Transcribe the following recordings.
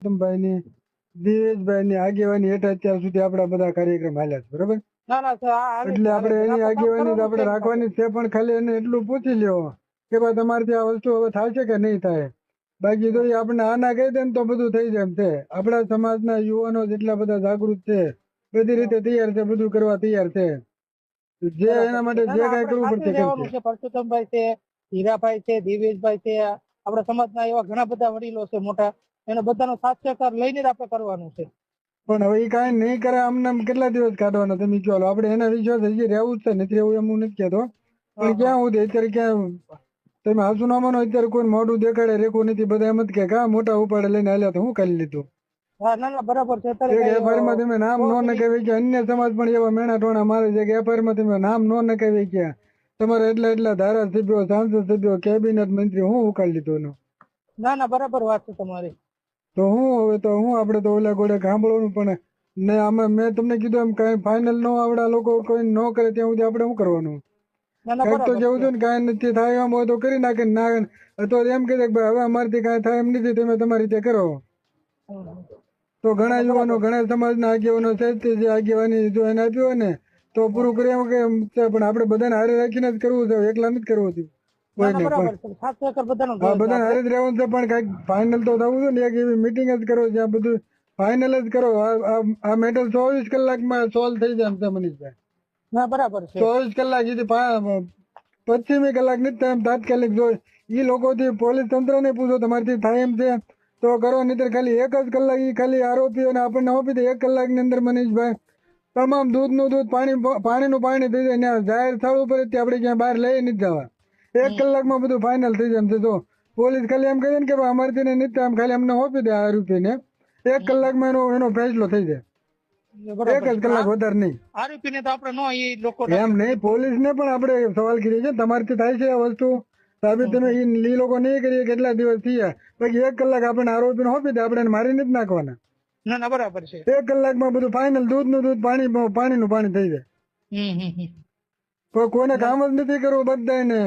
ભાઈ ની દિવેશભાઈ ની આગેવાની હેઠળ અત્યાર સુધી આપડા બધા કાર્યક્રમ હાલ્યા છે, બરોબર? એટલે આપણે એની આગેવાની આપણે રાખવાની છે, પણ ખાલી એને એટલું પૂછી લ્યો કે ભાઈ તમારથી આ વસ્તુ હવે થશે કે નહીં થાય. બાકી તો આપણે આના કહી દે ને તો બધું થઈ જાય એમ છે. આપણા સમાજના યુવાનો જેટલા બધા જાગૃત છે, બધી રીતે તૈયાર છે, બધું કરવા તૈયાર છે. જે એના માટે જે કઈ કરવું પડશે. પરસોત્તમભાઈ છે, હીરાભાઈ છે, દિવેશભાઈ છે, આપણા સમાજના એવા ઘણા બધા વડીલો છે મોટા, એને બધાનો સાથ સહકાર લઈને જ આપણે કરવાનું છે. પણ હવે એ કઈ નહીં કરે આમને કેટલા દિવસ કાઢવાના તમે કહો? આપણે એના વિશ્વાસ હજી રહેવું જ છે, નથી રહેવું એમ હું નથી કહેતો, પણ ક્યાં સુધી અત્યારે ક્યાં તમે હાસુ ના માનો અત્યારે કોઈ મોઢું દેખાડે રેખું નથી. બધા એમ જ કે કા મોટા ઉપાડે લઈને હાલ્યા તો હું કરી લીધું. બરાબર છે. એફઆઈઆર માં તમે નામ ન નખાવી કે અન્ય સમાજ પણ એવા મેણા ટોણા મારે છે કે એફઆઈઆર માં તમે નામ ન નખાવી કે તમારે એટલા ધારાસભ્યો, સાંસદ સભ્યો, કેબિનેટ મંત્રી હું ઉકાળી લીધો એનો. ના બરાબર વાત છે તમારી. તો હું હવે તો હું આપણે તો ઓલા ગોળે સાંભળવાનું, પણ ને આમાં મેં તમને કીધું એમ કઈ ફાઇનલ ન આવડા લોકો કોઈ ન કરે ત્યાં સુધી આપણે શું કરવાનું? કઈક તો કેવું છે ને, કઈ નથી થાય એમ હોય તો કરી નાખે, ના તો એમ કહે કે હવે અમારથી કઈ થાય એમ નથી, તમે તમારી રીતે કરો. તો ઘણા યુવાનો, ઘણા સમાજના આગેવાનો છે, જે આગેવાની જો એને આપ્યું હોય ને તો પૂરું કરી એમ કે પણ આપણે બધાને હારે રાખીને જ કરવું છે, એકલા નથી કરવું હતું. બધાને હારે જ રહેવાનું છે, પણ કઈક ફાઇનલ તો થવું છે ને. એક એવી મિટિંગ જ કરો જ્યાં બધું ફાઇનલ જ કરો. આ મેટર 24 કલાકમાં સોલ્વ થઈ જાય એમ છે મનીષભાઈ. બરાબર છે. 24 કલાક સુધી 25મી કલાક નથી થાય એમ તાત્કાલિક. જો ઈ લોકોથી પોલીસ તંત્ર ને પૂછો તમારથી થાય એમ છે તો કરો, નહીતર ખાલી 1 જ કલાક ઈ ખાલી આરોપીઓને આપણને આપી દે. 1 કલાકની અંદર મનીષભાઈ તમામ દૂધનું દૂધ, પાણીનું પાણી થઈ જાય. ત્યાં જાહેર સ્થળ ઉપર આપણે ક્યાં બહાર લઈ નથી જવા. 1 કલાકમાં બધું ફાઇનલ થઈ જાય એમ છે. જો પોલીસ ખાલી એમ કહે ને કે અમારથી ને નથી એમ ખાલી અમને આપી દે આરોપીને, 1 કલાકમાં એનો ફેસલો થઈ જાય. 1 જ કલાક, વધારે નહીં. આરોપીને તો આપણે લોકો એમ નહીં, પોલીસ ને પણ આપણે સવાલ કરીએ છીએ તમારથી થાય છે આ વસ્તુ સાબિત, તમે ઈ લોકો નહીં કરીએ કેટલા દિવસ થયા, બાકી 1 કલાક આપણે આરોપીને આપી દે, આપણે મારી નથી નાખવાના. ના બરાબર છે. 1 કલાકમાં બધું ફાઇનલ, દૂધનું દૂધ, પાણીનું પાણી થઈ જાય. કોઈને કામ જ નથી કરવું બધાને,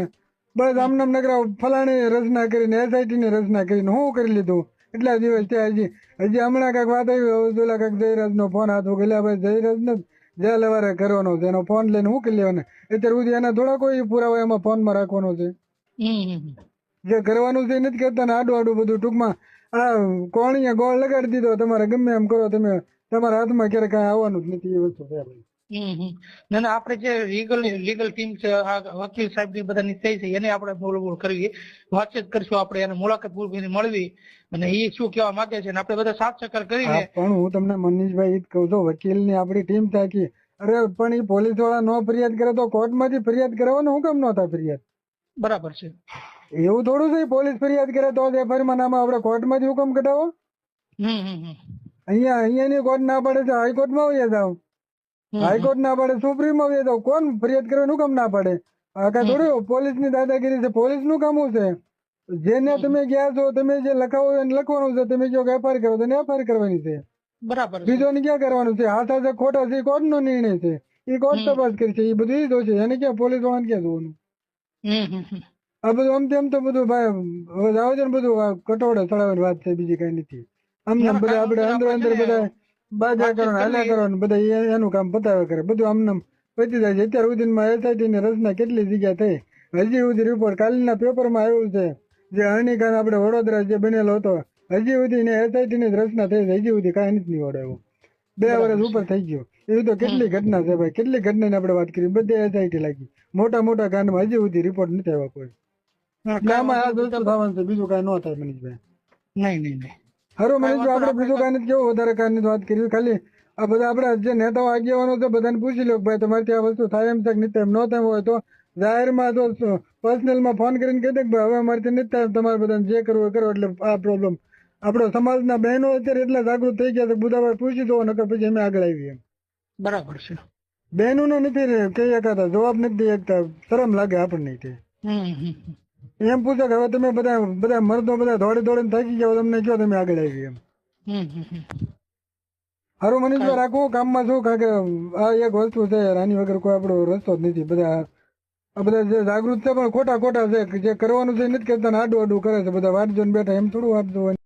બસ આમનામ નકરા ફલાણી રચના કરીને, એસઆઈટી ની રચના કરીને હું કરી લીધું એટલા દિવસ થયા. હજી હમણાં કાંઈક વાત આવી, ઓલા કાંઈક જયરાજ નો ફોન હતો કે ભાઈ જયરાજ ને જે લેવારે કરવાનો છે, એનો ફોન લઈને હું કરી લેવાને. અત્યારે સુધી એના થોડા કોઈ પુરાવા એમાં ફોનમાં રાખવાનો છે. જે કરવાનું છે એ નથી કરતા ને આડું બધું ટૂંકમાં આ કોણીએ ગોળ લગાડી દીધો, તમારે ગમે એમ કરો, તમે તમારા હાથમાં ક્યારે કાંઈ આવવાનું જ નથી. એ વસ્તુ છે. ના આપણે જે લીગલ ટીમ છે, વકીલ સાહેબ ની બધાની થઈ છે, એને આપણે બોલ કરવી, વાતચીત કરશું, આપણે એને મુલાકાત મળવી અને એ શું કહેવા માંગે છે આપણે બધા સાથ સહકાર કરીને. પણ હું તમને મનીષભાઈ જ કહું છું, વકીલ ની આપણી ટીમ થાકી, અરે પણ એ પોલીસ વાળા નો ફરિયાદ કરે તો કોર્ટમાંથી ફરિયાદ કરવાનું હું કેમ ન થાય ફરિયાદ? બરાબર છે. એવું થોડું છે પોલીસ ફરિયાદ કરે તો એફઆઈઆર નામ આપણે કોર્ટમાંથી હુકમ કઢાવો? અહીંયાની કોર્ટ ના પડે છે, હાઈકોર્ટમાં વયા જાવ. હાઈકોર્ટ ના પડે, સુપ્રીમ માં વયા જાવ. કોણ ફરિયાદ કરવાનું કામ ના પડે? આ કઈ થોડું પોલીસ ની દાદાગીરી છે. પોલીસ નું કામ છે જેને તમે ગયા છો, તમે જે લખાવો એને લખવાનું છે. તમે જો એફઆઈઆર કરો તો એફઆઈઆર કરવાની છે. બરાબર. બીજો બીજોને ક્યાં કરવાનું છે? હાથા છે ખોટા છે, કોર્ટ નો નિર્ણય છે. એ કોર્ટ તપાસ કરી છે. એ બધું ઈ જ છે. એને ક્યાં પોલીસ વાળાને ક્યાં જોવાનું? આ બધું આમ તેમ તો બધું ભાઈ જાવ છે ને, બધું કટોળે ચડાવવાની વાત છે, બીજી કઈ નથી. આમને બધા આપણે અંદર બધા બાજા કરો, હાલ્યા કરો ને બધા એનું કામ પતાવે કરે. બધું આમને પતી જાય છે. અત્યાર સુધીમાં એસઆઈટી ની રચના કેટલી જગ્યા થઈ, હજી સુધી રિપોર્ટ કાલના પેપરમાં આવ્યું છે. જે હરણીકાંડ આપણે વડોદરા જે બનેલો હતો, હજી સુધી એસઆઈટી ની રચના થઈ છે. હજી સુધી કાંઈ નથી નીવડાયું. 2 વર્ષ ઉપર થઈ ગયું. એવી તો કેટલી ઘટના છે ભાઈ, કેટલી ઘટનાની આપણે વાત કરી. બધે એસઆઈટી લાગી. મોટા કાંડમાં હજી સુધી રિપોર્ટ નથી આવ્યા કોઈ. આમાં આ વસ્તુ થવાનું છે, બીજું કઈ ન થાય મનીષભાઈ. નહીં. હારું મનીષભાઈ, આપણે બીજું કઈ નથી કેવું, વધારે કાંઈ ની વાત કરી. ખાલી આ બધા આપડા જે નેતાઓ આગેવાનો છે બધાને પૂછી લો ભાઈ તમારથી આ વસ્તુ થાય એમ છે કે નહીં થાય. ન થાય હોય તો જાહેરમાં તો પર્સનલમાં ફોન કરીને કહી દે કે ભાઈ હવે અમારથી નથી થાય, તમારે બધાને જે કરવું કરો. એટલે આ પ્રોબ્લેમ આપણો સમાજના બહેનો અત્યારે એટલા જાગૃત થઈ ગયા છે, બુધાભાઈ પૂછી દો નકર પછી અમે આગળ આવીએ. બરાબર છે. બહેનો ને નથી કહી શકાતા, જવાબ નથી દઈ શકતા, શરમ લાગે આપણને. એમ પૂછે કે હવે તમે બધા મર્દો બધા દોડીને થાકી ગયા, તમને કયો તમે આગળ આવી એમ. હારું મનીષભાઈ, રાખવું કામમાં શું? કારણ કે આ એક વસ્તુ છે આની વગર કોઈ આપણો રસ્તો જ નથી. બધા જે જાગૃત છે પણ ખોટા છે, જે કરવાનું છે નથી કરતા, આડું કરે છે. બધા વાટ જોઈને બેઠા, એમ થોડું આપતું હોય.